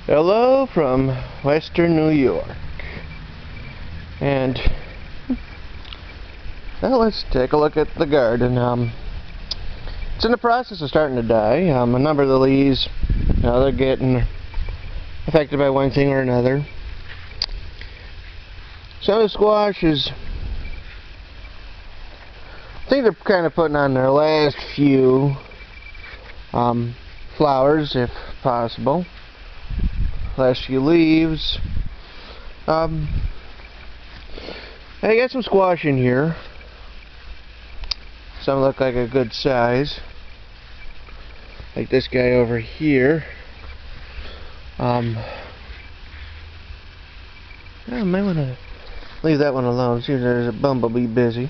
Hello from Western New York. And well, let's take a look at the garden. It's in the process of starting to die. A number of the leaves, they're getting affected by one thing or another. Some of the squashes, I think they're kind of putting on their last few flowers, if possible. Last few leaves. I got some squash in here. Some look like a good size, like this guy over here. I might want to leave that one alone. See if there's a bumblebee busy.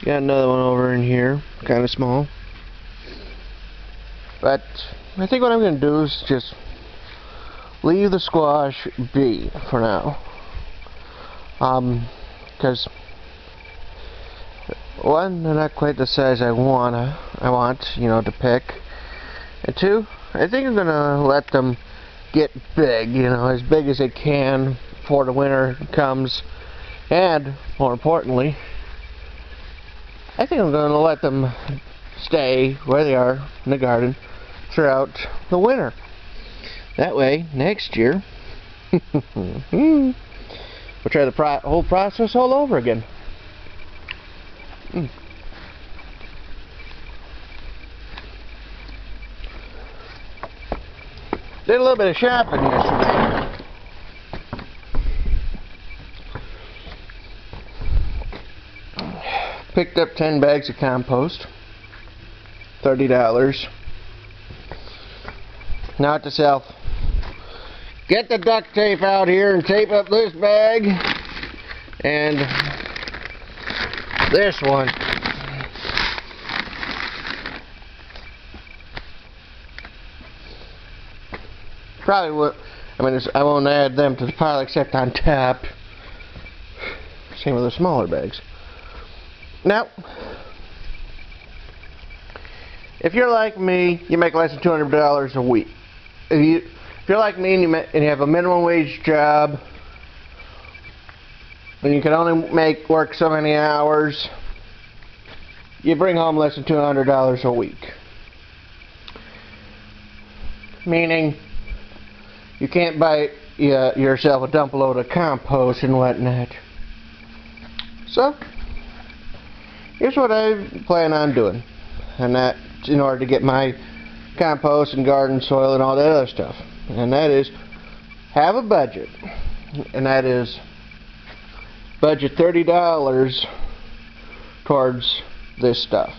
Got another one over in here, kind of small. But I think what I'm going to do is just leave the squash be for now. Because one, they're not quite the size I want, to pick. And two, I think I'm going to let them get big, as big as they can before the winter comes. And, more importantly, I think I'm going to let them stay where they are in the garden throughout the winter. That way, next year, we'll try the whole process all over again. Did a little bit of shopping yesterday. Picked up 10 bags of compost, $30. Now to self, get the duct tape out here and tape up this bag and this one. Probably would. I won't add them to the pile except on top. Same with the smaller bags. Now, if you're like me, you make less than $200 a week. If you're like me and you have a minimum wage job, and you can only work so many hours, you bring home less than $200 a week. Meaning, you can't buy yourself a dump load of compost and whatnot. So, here's what I plan on doing, and that in order to get my compost and garden soil and all that other stuff, and that is have a budget, and that is budget $30 towards this stuff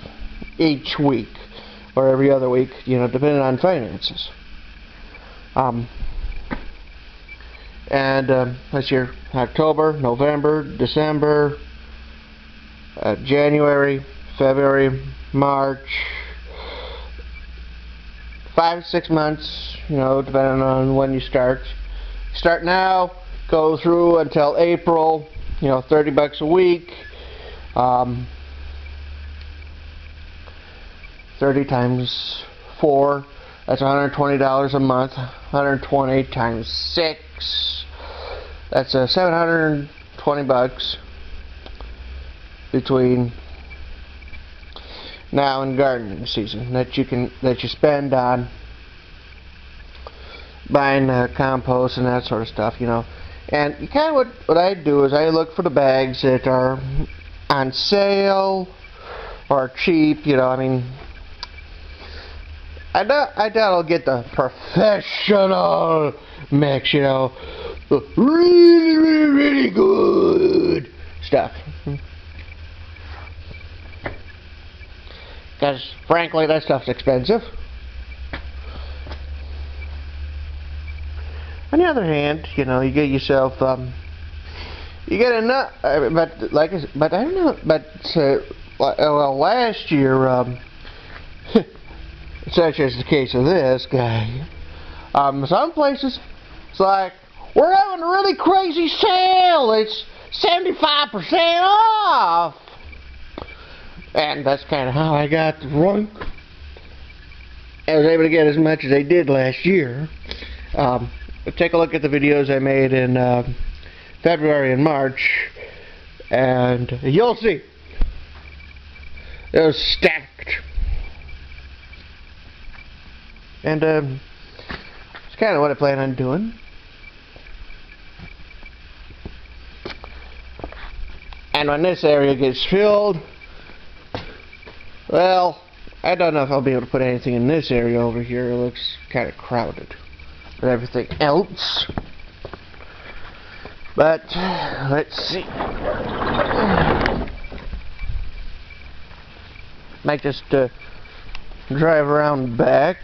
each week or every other week, depending on finances. This year, October, November, December, January, February, March, 5 to 6 months, depending on when you start. Start now, go through until April, $30 a week. 30 times 4, that's $120 a month. 120 times 6, that's $720 between now and gardening season that you spend on buying compost and that sort of stuff, And you kind of what I do is I look for the bags that are on sale or cheap, I doubt I'll get the professional mix, the really, really, really good stuff. Because, frankly, that stuff's expensive. On the other hand, you get yourself, you get enough, but I don't know, last year, such as the case of this guy, some places, it's like, we're having a really crazy sale, it's 75% off. And that's kind of how I got the run. I was able to get as much as I did last year. Take a look at the videos I made in February and March, and you'll see. It was stacked. And it's kind of what I plan on doing. And when this area gets filled, well, I don't know if I'll be able to put anything in this area over here. It looks kind of crowded with everything else. But let's see. Might just drive around back,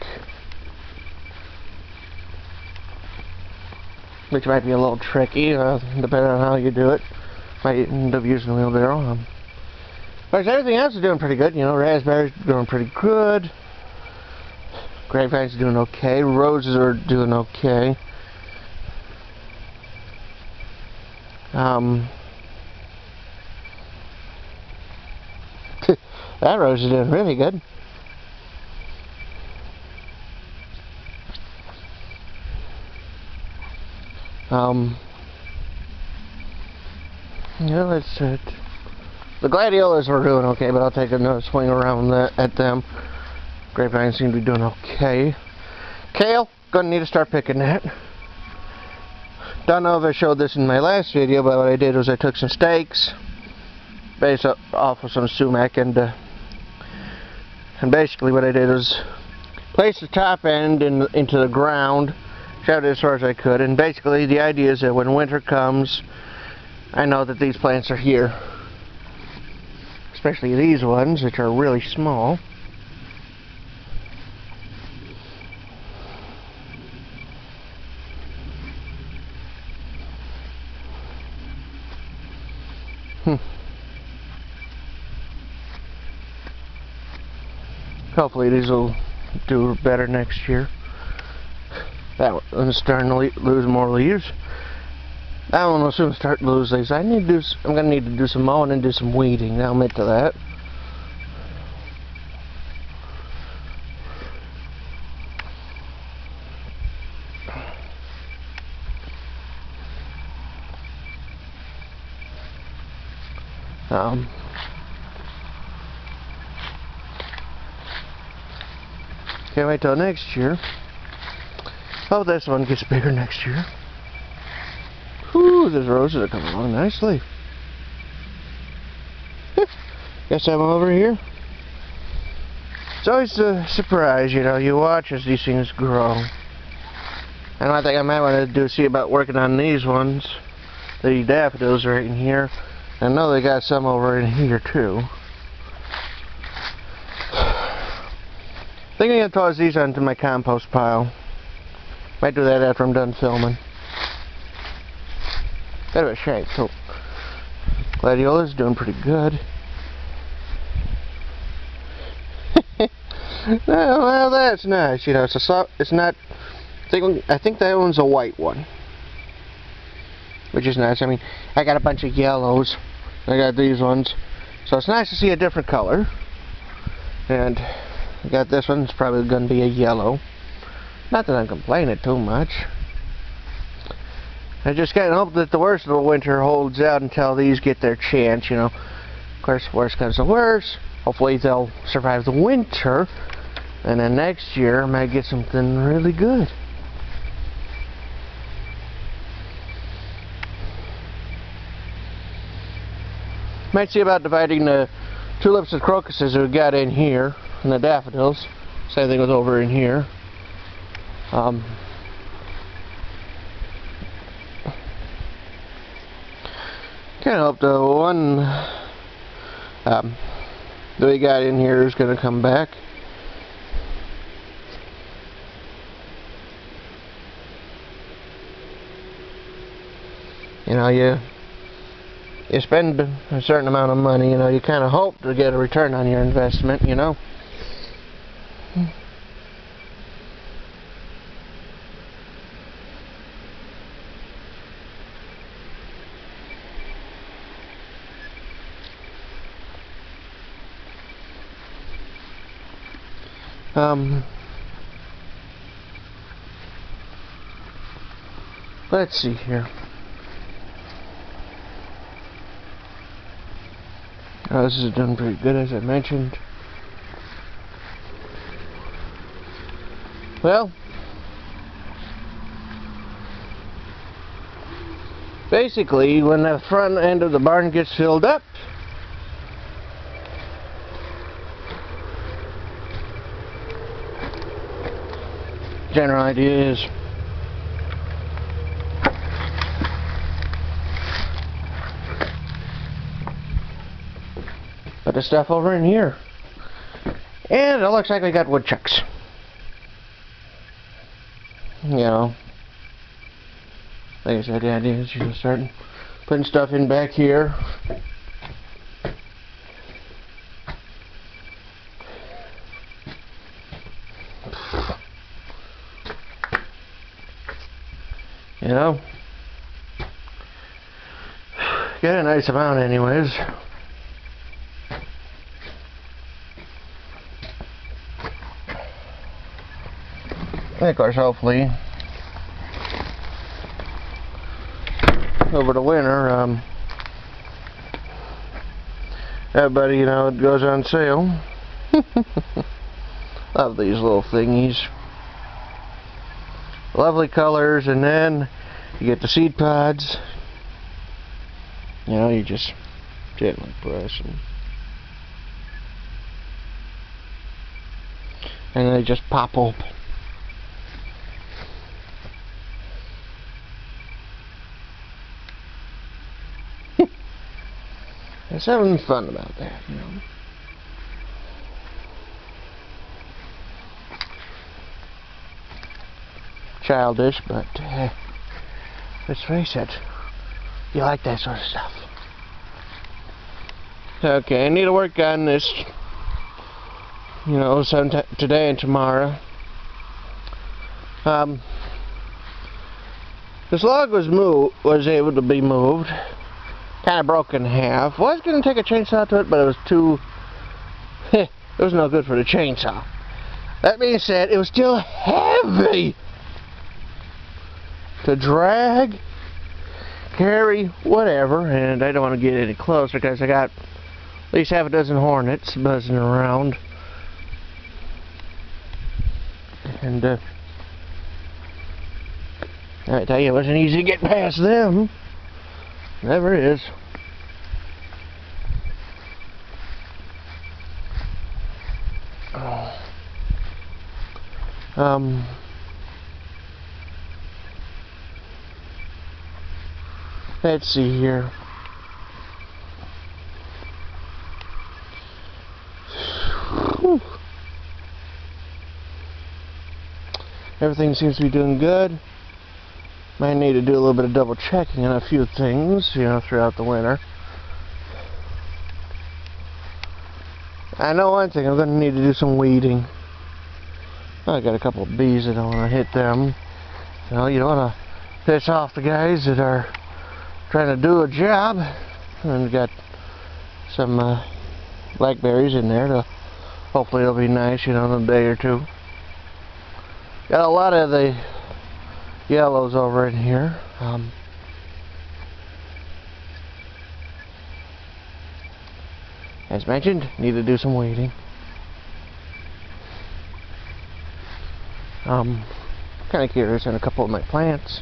which might be a little tricky, depending on how you do it. Might end up using a wheelbarrow. But everything else is doing pretty good. You know, raspberries are doing pretty good. Grapevines are doing okay. Roses are doing okay. That rose is doing really good. Yeah, that's it. The gladiolas are doing okay, but I'll take another swing around at them. Grapevines seem to be doing okay. Kale, gonna need to start picking that. Don't know if I showed this in my last video, but what I did was I took some stakes based off of some sumac, and basically what I did was place the top end into the ground, shoved it as far as I could, and basically the idea is that when winter comes, I know that these plants are here. Especially these ones, which are really small. Hopefully these will do better next year. That one's starting to lose more leaves. That one will soon start to lose leaves. I'm gonna need to do some mowing and do some weeding. I'll admit to that. Can't wait till next year. Hope this one gets bigger next year. Whew, those roses are coming along nicely. Guess I'm over here. It's always a surprise, you know, you watch as these things grow. And one thing I might want to do is see about working on these ones. The daffodils right in here. I know they got some over in here too. I think I'm going to toss these onto my compost pile. Might do that after I'm done filming. Bit of a shape, so gladiola's doing pretty good. Well, that's nice. You know, it's not. I think that one's a white one, which is nice. I mean, I got a bunch of yellows. I got these ones, so it's nice to see a different color. And I got this one. It's probably going to be a yellow. Not that I'm complaining too much. I just kind of hope that the worst of the winter holds out until these get their chance, you know. Of course, worst comes to worst. Hopefully they'll survive the winter, and then next year I might get something really good. Might see about dividing the tulips and crocuses we got in here, and the daffodils. Same thing with over in here. Kind of hope the one that we got in here is going to come back. You know, you spend a certain amount of money, you know, you kind of hope to get a return on your investment, you know. Let's see here. Oh, this is done pretty good, as I mentioned. Well, basically, when the front end of the barn gets filled up, general idea is put the stuff over in here. And it looks like we got woodchucks. You know, like I said, the idea is you start putting stuff in back here. You know, get a nice amount anyways. And of course, hopefully, over the winter, everybody, you know, it goes on sale. Love these little thingies. Lovely colors, and then you get the seed pods. You know, you just gently press them. And they just pop open. There's something fun about that, you know. Childish, but let's face it, you like that sort of stuff. Okay, I need to work on this, you know, sometime today and tomorrow. This log was able to be moved. Kind of broke in half. Was going to take a chainsaw to it, but it was too... it was no good for the chainsaw. That being said, it was still heavy to drag, carry, whatever, and I don't want to get any closer because I got at least half a dozen hornets buzzing around. And I tell you, it wasn't easy to get past them. Never is. Let's see here. Whew. Everything seems to be doing good. Might need to do a little bit of double checking on a few things, you know, throughout the winter. I know one thing, I'm going to need to do some weeding. I got a couple of bees that I don't want to hit them. You know, you don't want to piss off the guys that are trying to do a job. And we got some blackberries in there. Hopefully it'll be nice, you know, in a day or two. Got a lot of the yellows over in here. As mentioned, need to do some weeding. Kind of curious on a couple of my plants.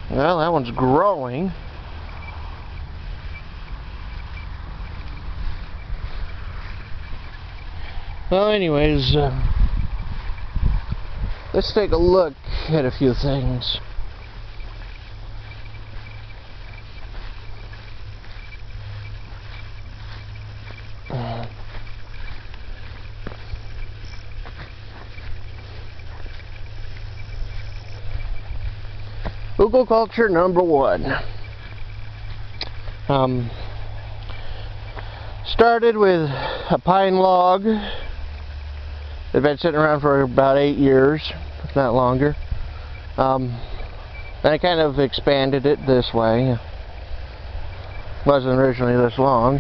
Well, that one's growing. Well, anyways, let's take a look at a few things. Hügelkultur number 1. Started with a pine log. They've been sitting around for about 8 years, if not longer. I kind of expanded it this way. Wasn't originally this long,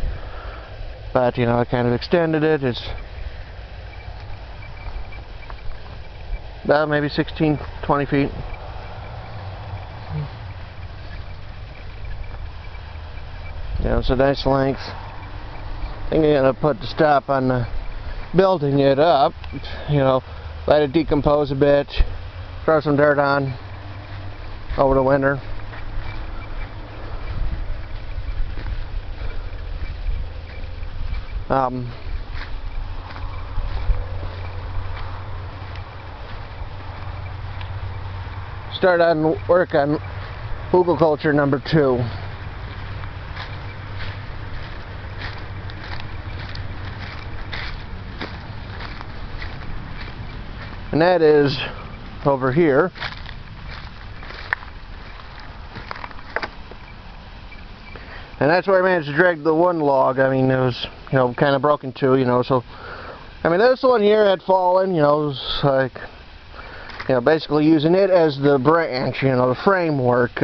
but you know, I kind of extended it. It's about maybe 16, 20 feet. You know, it's a nice length. I think I'm gonna put the stop on the building it up. You know, let it decompose a bit. Throw some dirt on over the winter. Start on work on Hügelkultur number 2. And that is over here. And that's where I managed to drag the one log. I mean, it was, you know, kind of broken too, you know, so I mean, this one here had fallen, you know, it was like, you know, basically using it as the branch, you know, the framework.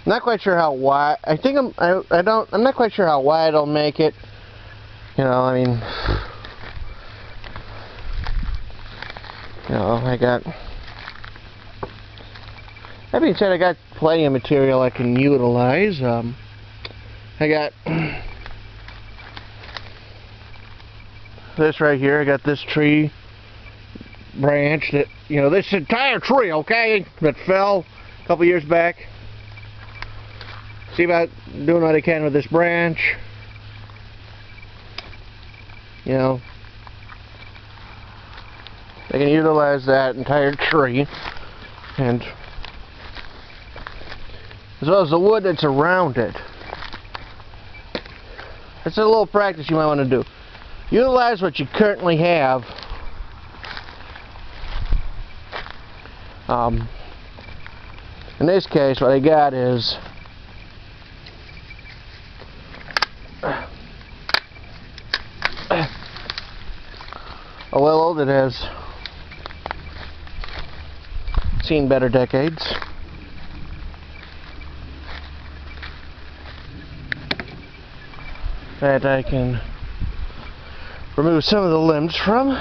Not quite sure how wide. I think I'm not quite sure how wide I'll make it. You know, I mean, you know, that being said, I got plenty of material I can utilize. I got this right here. I got this tree branch that, you know, this entire tree, okay, that fell a couple years back. See about doing what I can with this branch. You know, I can utilize that entire tree, and as well as the wood that's around it. That's a little practice you might want to do. Utilize what you currently have. In this case, what I got is a willow that has seen better decades. That I can remove some of the limbs from.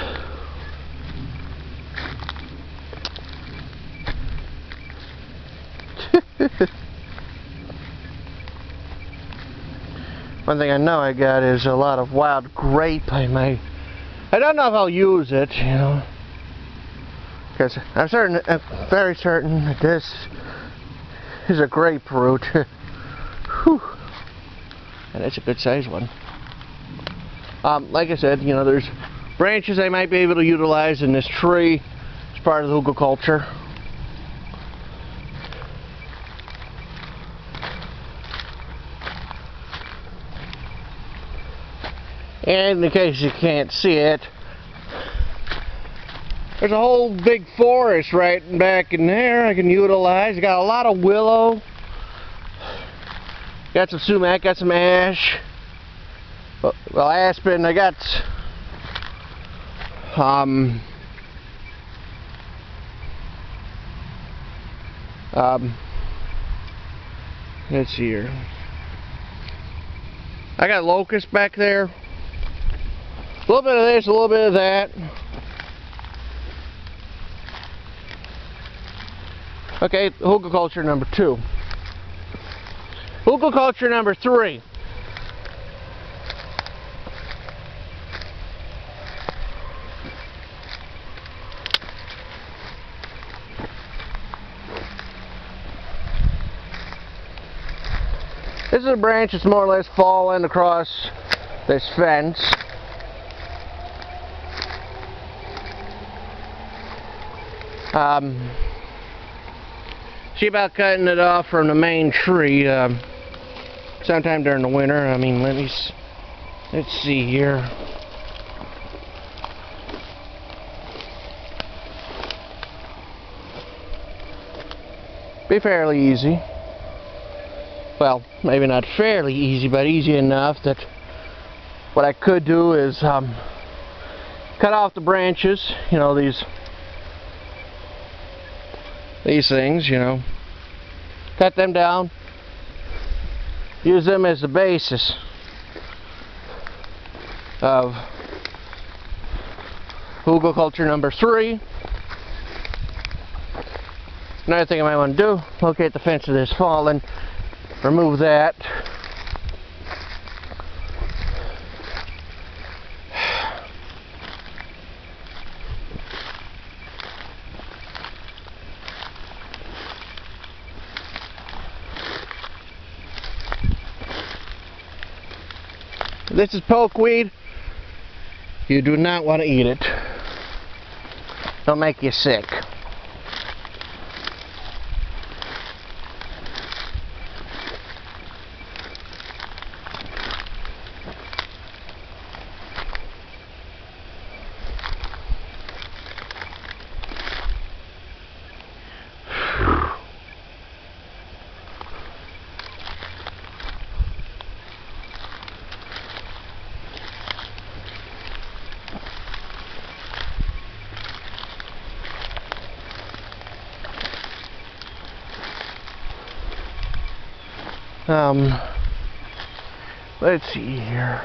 One thing I know I got is a lot of wild grape. I don't know if I'll use it, you know, because I'm very certain that this is a grapefruit. Whew. And it's a good size one. Like I said, you know, there's branches I might be able to utilize in this tree as part of the Hügelkultur. And in case you can't see it, there's a whole big forest right back in there I can utilize. Got a lot of willow. Got some sumac, got some ash. Well, aspen, I got let's see here. I got locust back there. A little bit of this, a little bit of that. Okay, Hügelkultur number 2. Hügelkultur number 3. This is a branch that's more or less fallen across this fence. See about cutting it off from the main tree sometime during the winter. I mean, let's see here. Be fairly easy. well, maybe not fairly easy, but easy enough that what I could do is cut off the branches, you know, these things, you know, cut them down, use them as the basis of Hügelkultur number 3. Another thing I might want to do, locate the fence of this fallen, remove that. This is pokeweed. You do not want to eat it. It'll make you sick. Let's see here.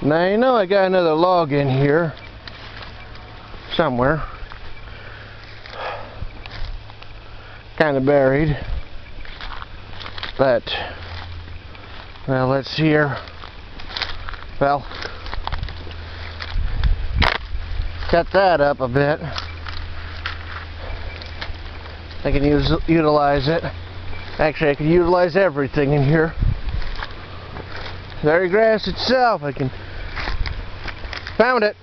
Now you know I got another log in here somewhere, kind of buried, but well, let's see here. Well, cut that up a bit. I can utilize it. Actually, I can utilize everything in here. Very grass itself. I can found it.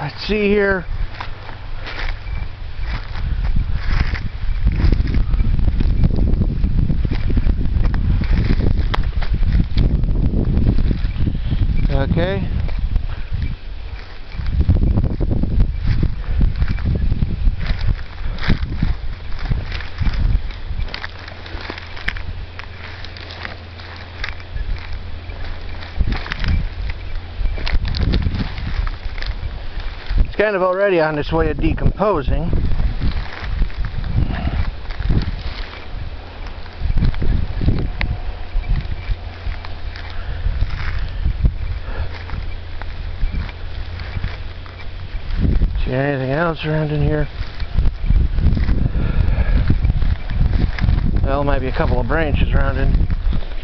Let's see here. Okay. Kind of already on its way of decomposing. See anything else around in here? Well, might be a couple of branches around in.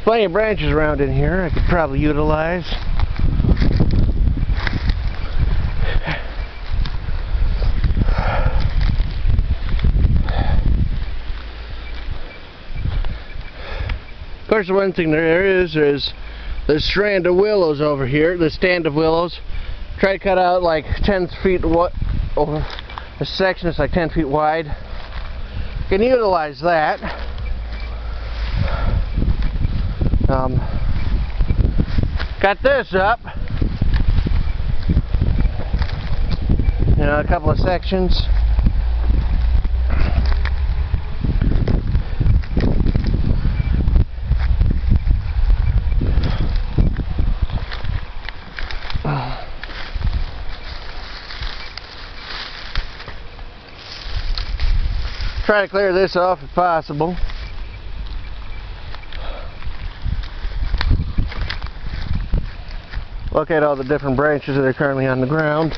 Plenty of branches around in here I could probably utilize. Of course, the one thing there is this strand of willows over here, this stand of willows. Try to cut out like 10 feet over a section that's like 10 feet wide. You can utilize that. Cut this up. You know, a couple of sections. Try to clear this off if possible. Look at all the different branches that are currently on the ground.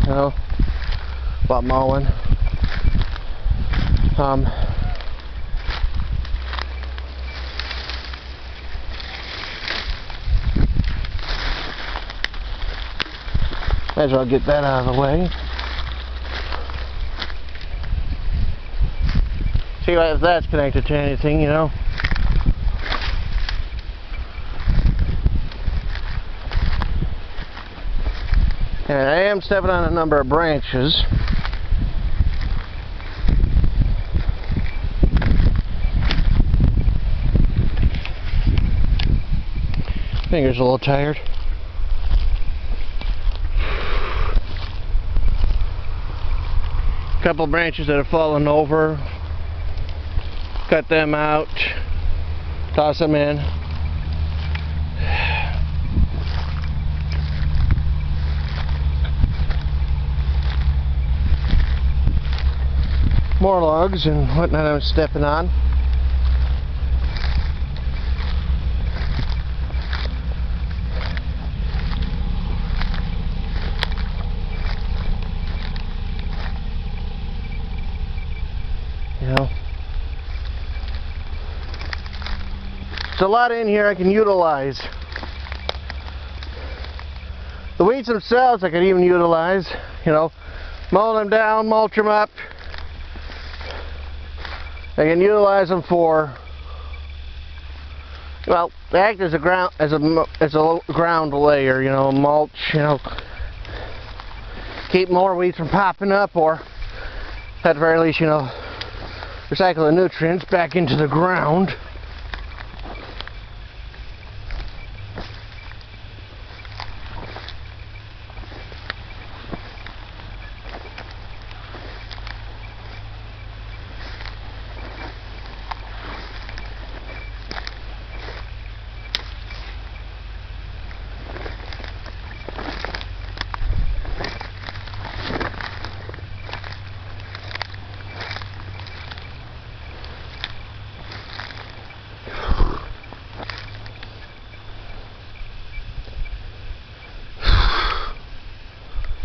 You know, while mowing. Might as well get that out of the way. See if that's connected to anything, you know. And I am stepping on a number of branches. Fingers a little tired. A couple branches that have fallen over. Cut them out. Toss them in. More logs and whatnot I'm stepping on. You know, there's a lot in here I can utilize. The weeds themselves I could even utilize, you know, mow them down, mulch them up. I can utilize them for, well, they act as a ground layer, you know, mulch, you know, keep more weeds from popping up, or at the very least, you know, recycle the nutrients back into the ground.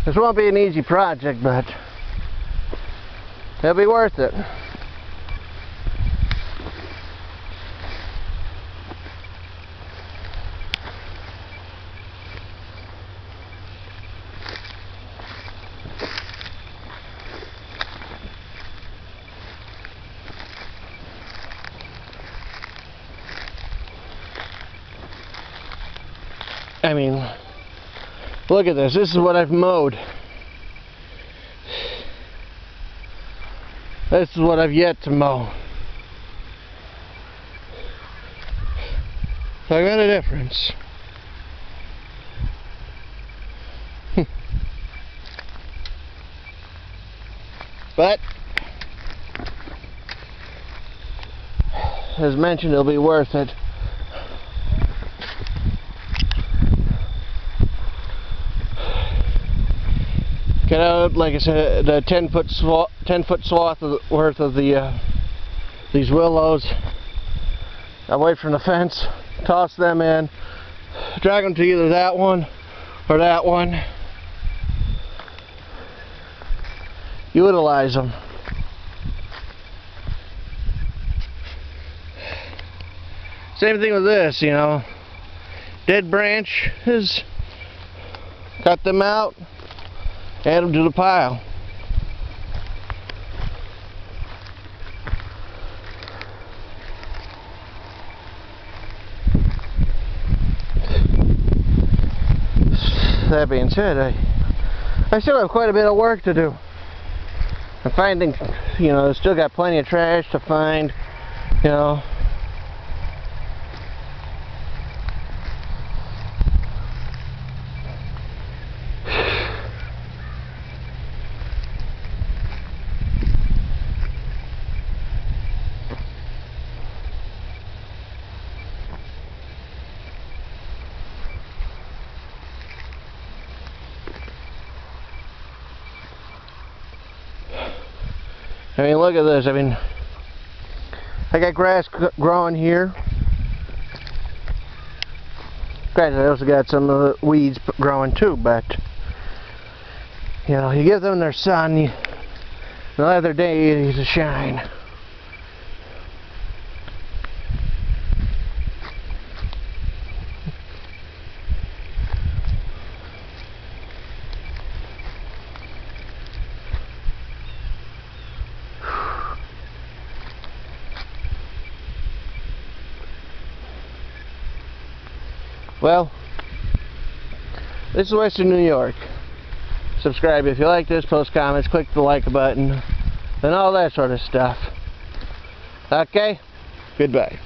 This won't be an easy project, but it'll be worth it. I mean, look at this. This is what I've mowed. This is what I've yet to mow. So I got a difference. But, as mentioned, it'll be worth it. Get out, like I said, the 10-foot swath worth of these willows away from the fence. Toss them in. Drag them to either that one or that one. Utilize them. Same thing with this, you know. Dead branches, cut them out. Add them to the pile. That being said, I still have quite a bit of work to do. I'm finding, you know, still got plenty of trash to find, you know. I mean, look at this. I mean, I got grass growing here. Granted, I also got some of the weeds growing too, but, you know, you give them their sun, they'll have their days to shine. Well, this is Western New York. Subscribe if you like this, post comments, click the like button, and all that sort of stuff. Okay? Goodbye.